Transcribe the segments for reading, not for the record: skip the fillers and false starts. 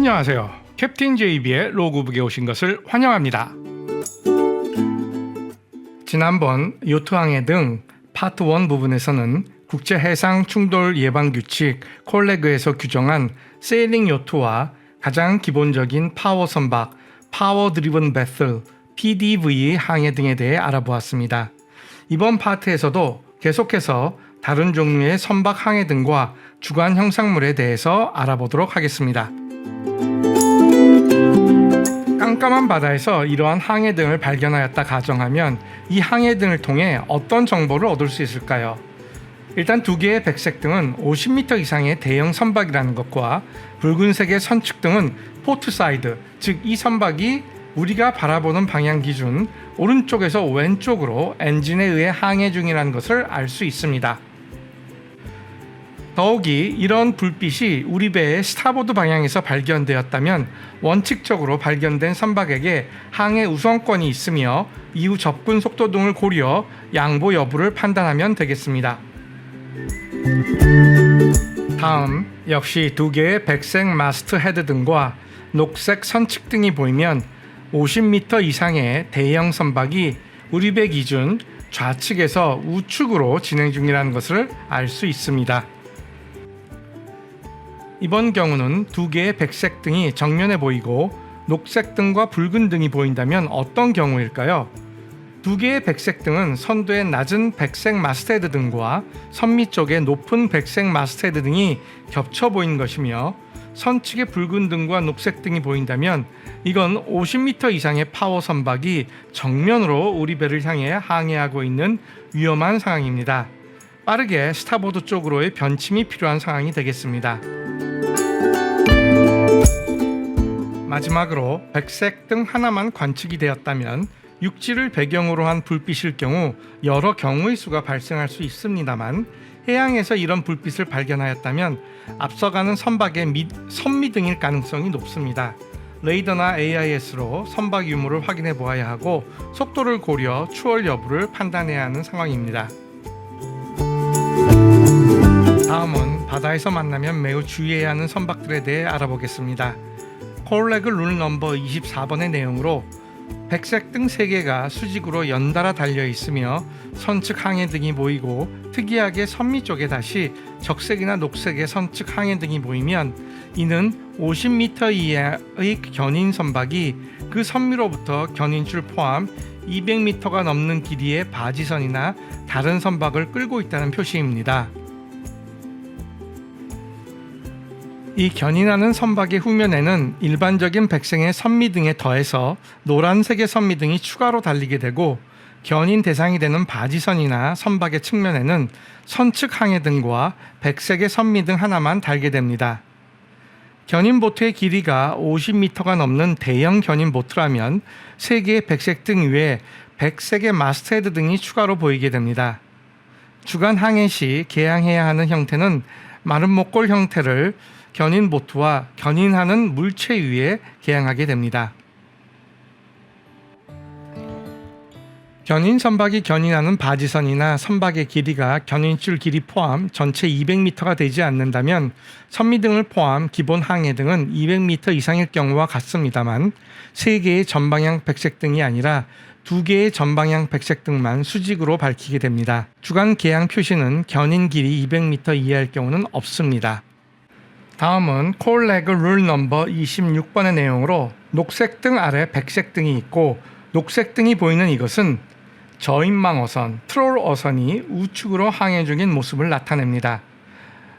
안녕하세요. 캡틴 JB의 로그북에 오신 것을 환영합니다. 지난번 요트항해 등 파트 1 부분에서는 국제해상 충돌 예방 규칙 콜레그에서 규정한 세일링 요트와 가장 기본적인 파워 선박, 파워 드리븐 베슬, PDV 항해 등에 대해 알아보았습니다. 이번 파트에서도 계속해서 다른 종류의 선박 항해 등과 주간 형상물에 대해서 알아보도록 하겠습니다. 깜깜한 바다에서 이러한 항해 등을 발견하였다 가정하면 이 항해 등을 통해 어떤 정보를 얻을 수 있을까요? 일단 두 개의 백색 등은 50m 이상의 대형 선박이라는 것과 붉은색의 선축 등은 포트사이드, 즉 이 선박이 우리가 바라보는 방향 기준 오른쪽에서 왼쪽으로 엔진에 의해 항해 중이라는 것을 알 수 있습니다. 더욱이 이런 불빛이 우리 배의 스타보드 방향에서 발견되었다면 원칙적으로 발견된 선박에게 항해 우선권이 있으며 이후 접근 속도 등을 고려 양보 여부를 판단하면 되겠습니다. 다음 역시 두 개의 백색 마스트 헤드 등과 녹색 선측 등이 보이면 50m 이상의 대형 선박이 우리 배 기준 좌측에서 우측으로 진행 중이라는 것을 알 수 있습니다. 이번 경우는 두 개의 백색 등이 정면에 보이고 녹색 등과 붉은 등이 보인다면 어떤 경우일까요? 두 개의 백색 등은 선두의 낮은 백색 마스트헤드 등과 선미 쪽의 높은 백색 마스트헤드 등이 겹쳐 보이는 것이며 선측의 붉은 등과 녹색 등이 보인다면 이건 50m 이상의 파워 선박이 정면으로 우리 배를 향해 항해하고 있는 위험한 상황입니다. 빠르게 스타보드 쪽으로의 변침이 필요한 상황이 되겠습니다. 마지막으로 백색 등 하나만 관측이 되었다면 육지를 배경으로 한 불빛일 경우 여러 경우의 수가 발생할 수 있습니다만 해양에서 이런 불빛을 발견하였다면 앞서가는 선박의 선미등일 가능성이 높습니다. 레이더나 AIS로 선박 유무를 확인해 보아야 하고 속도를 고려 추월 여부를 판단해야 하는 상황입니다. 다음은 바다에서 만나면 매우 주의해야 하는 선박들에 대해 알아보겠습니다. 콜레그 룰 넘버 24번의 내용으로 백색 등 3개가 수직으로 연달아 달려 있으며 선측 항해 등이 보이고 특이하게 선미 쪽에 다시 적색이나 녹색의 선측 항해 등이 보이면 이는 50m 이하의 견인 선박이 그 선미로부터 견인줄 포함 200m가 넘는 길이의 바지선이나 다른 선박을 끌고 있다는 표시입니다. 이 견인하는 선박의 후면에는 일반적인 백색의 선미등에 더해서 노란색의 선미등이 추가로 달리게 되고 견인 대상이 되는 바지선이나 선박의 측면에는 선측 항해등과 백색의 선미등 하나만 달게 됩니다. 견인 보트의 길이가 50m가 넘는 대형 견인 보트라면 3개의 백색 등 위에 백색의 마스트헤드 등이 추가로 보이게 됩니다. 주간 항해 시 개항해야 하는 형태는 마른 목골 형태를 견인 보트와 견인하는 물체 위에 개항하게 됩니다. 견인 선박이 견인하는 바지선이나 선박의 길이가 견인줄 길이 포함 전체 200m가 되지 않는다면 선미등을 포함 기본 항해 등은 200m 이상일 경우와 같습니다만 3개의 전방향 백색 등이 아니라 2개의 전방향 백색 등만 수직으로 밝히게 됩니다. 주간 개항 표시는 견인 길이 200m 이하일 경우는 없습니다. 다음은 콜레그 룰 넘버 26번의 내용으로 녹색 등 아래 백색 등이 있고 녹색 등이 보이는 이것은 저인망 어선, 트롤 어선이 우측으로 항해 중인 모습을 나타냅니다.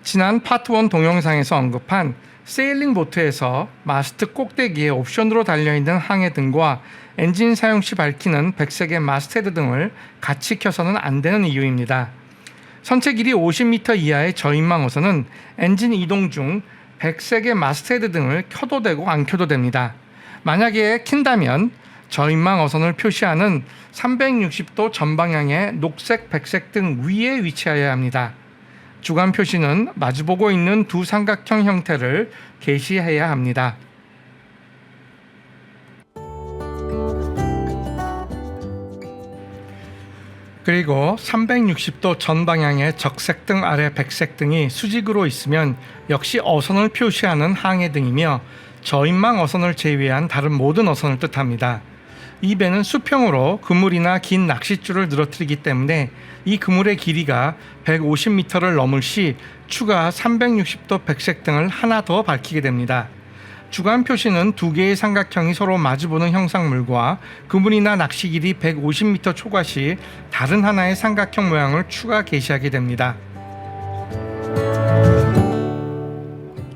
지난 파트 1 동영상에서 언급한 세일링 보트에서 마스트 꼭대기에 옵션으로 달려있는 항해 등과 엔진 사용 시 밝히는 백색의 마스트헤드 등을 같이 켜서는 안 되는 이유입니다. 선체 길이 50m 이하의 저인망 어선은 엔진 이동 중 백색의 마스트헤드 등을 켜도 되고 안 켜도 됩니다. 만약에 킨다면 저인망 어선을 표시하는 360도 전방향의 녹색, 백색 등 위에 위치하여야 합니다. 주간 표시는 마주보고 있는 두 삼각형 형태를 게시해야 합니다. 그리고 360도 전방향의 적색 등 아래 백색 등이 수직으로 있으면 역시 어선을 표시하는 항해 등이며 저인망 어선을 제외한 다른 모든 어선을 뜻합니다. 이 배는 수평으로 그물이나 긴 낚싯줄을 늘어뜨리기 때문에 이 그물의 길이가 150m를 넘을 시 추가 360도 백색등을 하나 더 밝히게 됩니다. 주간 표시는 두 개의 삼각형이 서로 마주보는 형상물과 그물이나 낚시 길이 150m 초과 시 다른 하나의 삼각형 모양을 추가 게시하게 됩니다.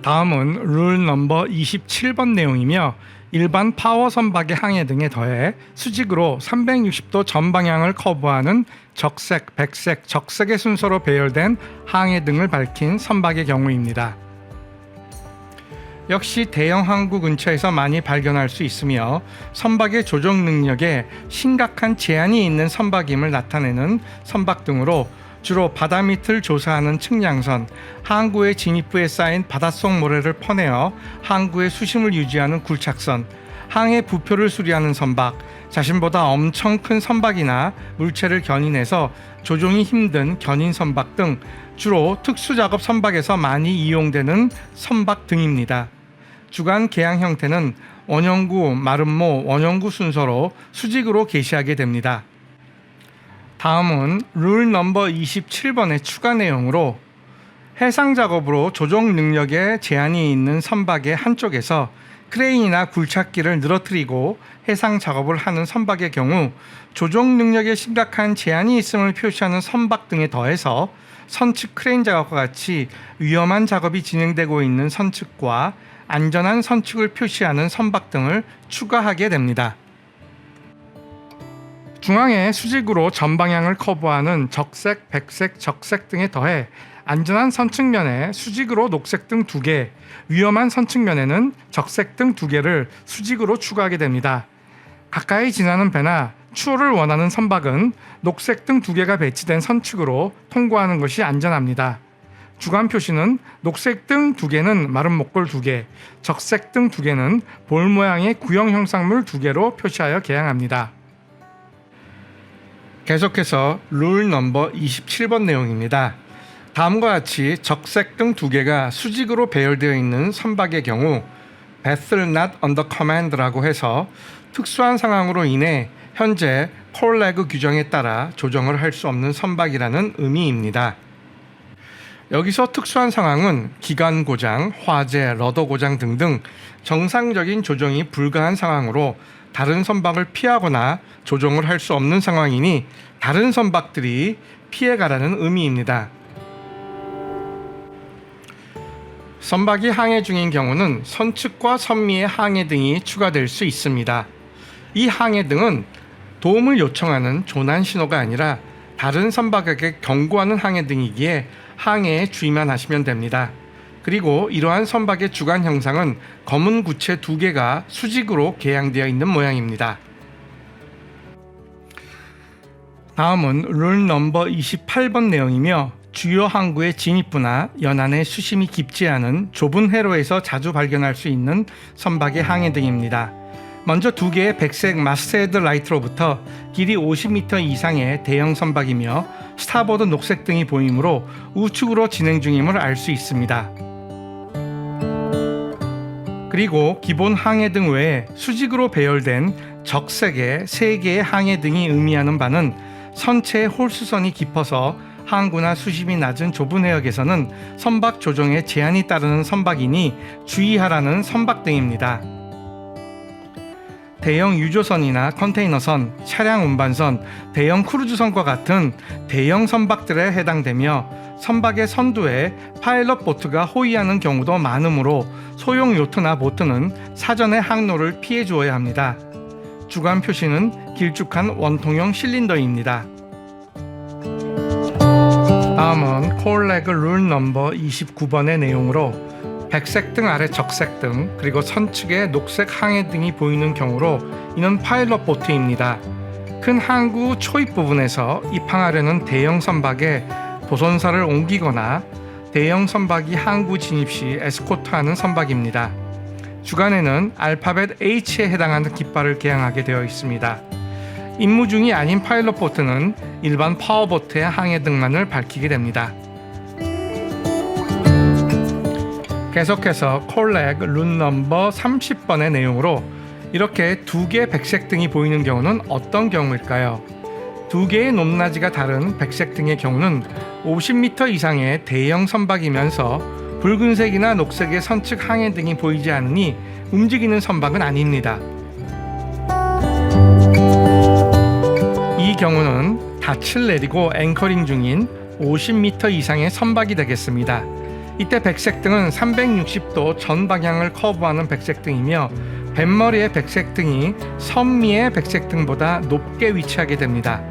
다음은 룰 넘버 27번 내용이며 일반 파워 선박의 항해 등에 더해 수직으로 360도 전방향을 커브하는 적색, 백색, 적색의 순서로 배열된 항해 등을 밝힌 선박의 경우입니다. 역시 대형 항구 근처에서 많이 발견할 수 있으며 선박의 조종 능력에 심각한 제한이 있는 선박임을 나타내는 선박 등으로 주로 바다 밑을 조사하는 측량선, 항구의 진입부에 쌓인 바닷속 모래를 퍼내어 항구의 수심을 유지하는 굴착선, 항해 부표를 수리하는 선박, 자신보다 엄청 큰 선박이나 물체를 견인해서 조종이 힘든 견인 선박 등 주로 특수작업 선박에서 많이 이용되는 선박 등입니다. 주간 개항 형태는 원형구, 마름모, 원형구 순서로 수직으로 게시하게 됩니다. 다음은 룰 넘버 27번의 추가 내용으로 해상 작업으로 조종 능력에 제한이 있는 선박의 한쪽에서 크레인이나 굴착기를 늘어뜨리고 해상 작업을 하는 선박의 경우 조종 능력에 심각한 제한이 있음을 표시하는 선박 등에 더해서 선측 크레인 작업과 같이 위험한 작업이 진행되고 있는 선측과 안전한 선측을 표시하는 선박 등을 추가하게 됩니다. 중앙에 수직으로 전방향을 커브하는 적색, 백색, 적색 등에 더해 안전한 선측면에 수직으로 녹색 등 2개, 위험한 선측면에는 적색 등 2개를 수직으로 추가하게 됩니다. 가까이 지나는 배나 추월을 원하는 선박은 녹색 등 2개가 배치된 선측으로 통과하는 것이 안전합니다. 주간 표시는 녹색 등 2개는 마른 목골 2개, 적색 등 2개는 볼 모양의 구형 형상물 2개로 표시하여 개항합니다. 계속해서 룰 넘버 27번 내용입니다. 다음과 같이 적색 등 2개가 수직으로 배열되어 있는 선박의 경우 Vessel not under command라고 해서 특수한 상황으로 인해 현재 콜레그 규정에 따라 조정을 할 수 없는 선박이라는 의미입니다. 여기서 특수한 상황은 기관 고장, 화재, 러더 고장 등등 정상적인 조정이 불가한 상황으로 다른 선박을 피하거나 조종을 할 수 없는 상황이니 다른 선박들이 피해가라는 의미입니다. 선박이 항해 중인 경우는 선측과 선미의 항해 등이 추가될 수 있습니다. 이 항해 등은 도움을 요청하는 조난 신호가 아니라 다른 선박에게 경고하는 항해 등이기에 항해에 주의만 하시면 됩니다. 그리고 이러한 선박의 주간 형상은 검은 구체 2개가 수직으로 개양되어 있는 모양입니다. 다음은 룰 넘버 28번 내용이며 주요 항구의 진입부나 연안의 수심이 깊지 않은 좁은 해로에서 자주 발견할 수 있는 선박의 항해 등입니다. 먼저 2개의 백색 마스테드 라이트로부터 길이 50m 이상의 대형 선박이며 스타보드 녹색 등이 보이므로 우측으로 진행 중임을 알 수 있습니다. 그리고 기본 항해 등 외에 수직으로 배열된 적색의 3개의 항해 등이 의미하는 바는 선체의 홀수선이 깊어서 항구나 수심이 낮은 좁은 해역에서는 선박 조종에 제한이 따르는 선박이니 주의하라는 선박 등입니다. 대형 유조선이나 컨테이너선, 차량 운반선, 대형 크루즈선과 같은 대형 선박들에 해당되며 선박의 선두에 파일럿 보트가 호위하는 경우도 많으므로 소형 요트나 보트는 사전에 항로를 피해 주어야 합니다. 주간 표시는 길쭉한 원통형 실린더입니다. 다음은 콜레그 룰 넘버 29번의 내용으로 백색 등 아래 적색 등 그리고 선측에 녹색 항해 등이 보이는 경우로 이는 파일럿 보트입니다. 큰 항구 초입 부분에서 입항하려는 대형 선박에 보선사를 옮기거나 대형 선박이 항구 진입 시 에스코트하는 선박입니다. 주간에는 알파벳 H에 해당하는 깃발을 개양하게 되어 있습니다. 임무 중이 아닌 파일럿 보트는 일반 파워보트의 항해 등만을 밝히게 됩니다. 계속해서 콜렉 룬 넘버 30번의 내용으로 이렇게 두 개 백색 등이 보이는 경우는 어떤 경우일까요? 두 개의 높낮이가 다른 백색 등의 경우는 50m 이상의 대형 선박이면서 붉은색이나 녹색의 선측 항해등이 보이지 않으니 움직이는 선박은 아닙니다. 이 경우는 닻을 내리고 앵커링 중인 50m 이상의 선박이 되겠습니다. 이때 백색등은 360도 전 방향을 커브하는 백색등이며 뱃머리의 백색등이 선미의 백색등보다 높게 위치하게 됩니다.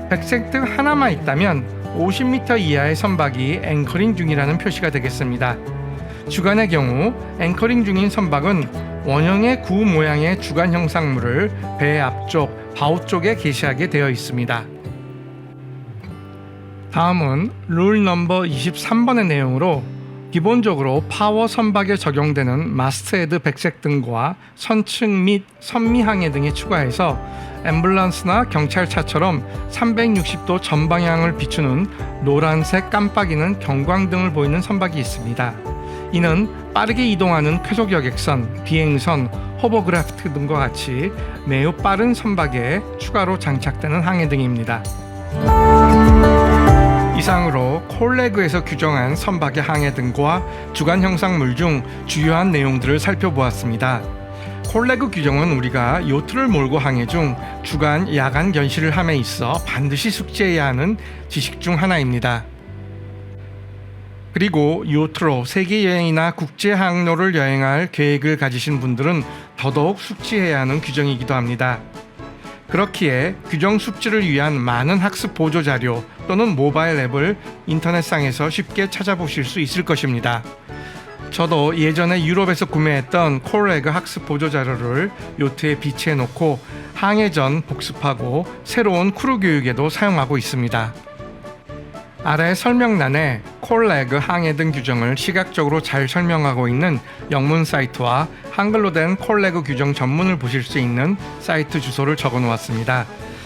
백색등 하나만 있다면 50m 이하의 선박이 앵커링 중이라는 표시가 되겠습니다. 주간의 경우 앵커링 중인 선박은 원형의 구 모양의 주간 형상물을 배 앞쪽, 바우 쪽에 게시하게 되어 있습니다. 다음은 룰 넘버 23번의 내용으로 기본적으로 파워 선박에 적용되는 마스트헤드 백색등과 선측 및 선미항해 등에 추가해서 앰뷸런스나 경찰차처럼 360도 전방향을 비추는 노란색 깜빡이는 경광등을 보이는 선박이 있습니다. 이는 빠르게 이동하는 쾌속 여객선, 비행선, 호버크래프트 등과 같이 매우 빠른 선박에 추가로 장착되는 항해등입니다. 이상으로 콜레그에서 규정한 선박의 항해등과 주간 형상물 중 주요한 내용들을 살펴보았습니다. 콜레그 규정은 우리가 요트를 몰고 항해 중 주간, 야간 견시를 함에 있어 반드시 숙지해야 하는 지식 중 하나입니다. 그리고 요트로 세계 여행이나 국제 항로를 여행할 계획을 가지신 분들은 더더욱 숙지해야 하는 규정이기도 합니다. 그렇기에 규정 숙지를 위한 많은 학습 보조 자료 또는 모바일 앱을 인터넷상에서 쉽게 찾아보실 수 있을 것입니다. 저도 예전에 유럽에서 구매했던 콜레그 학습 보조 자료를 요트에 비치해 놓고 항해 전 복습하고 새로운 크루 교육에도 사용하고 있습니다. 아래 설명란에 콜레그 항해등 규정을 시각적으로 잘 설명하고 있는 영문 사이트와 한글로 된 콜레그 규정 전문을 보실 수 있는 사이트 주소를 적어 놓았습니다.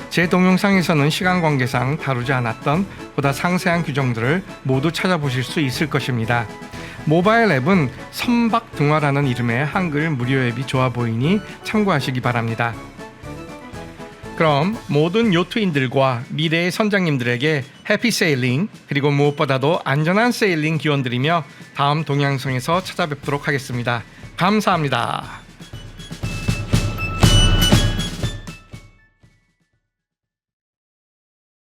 제 동영상에서는 시간 관계상 다루지 않았던 보다 상세한 규정들을 모두 찾아보실 수 있을 것입니다. 모바일 앱은 선박등화라는 이름의 한글 무료 앱이 좋아 보이니 참고하시기 바랍니다. 그럼 모든 요트인들과 미래의 선장님들에게 해피 세일링, 그리고 무엇보다도 안전한 세일링 기원드리며 다음 동영상에서 찾아뵙도록 하겠습니다. 감사합니다.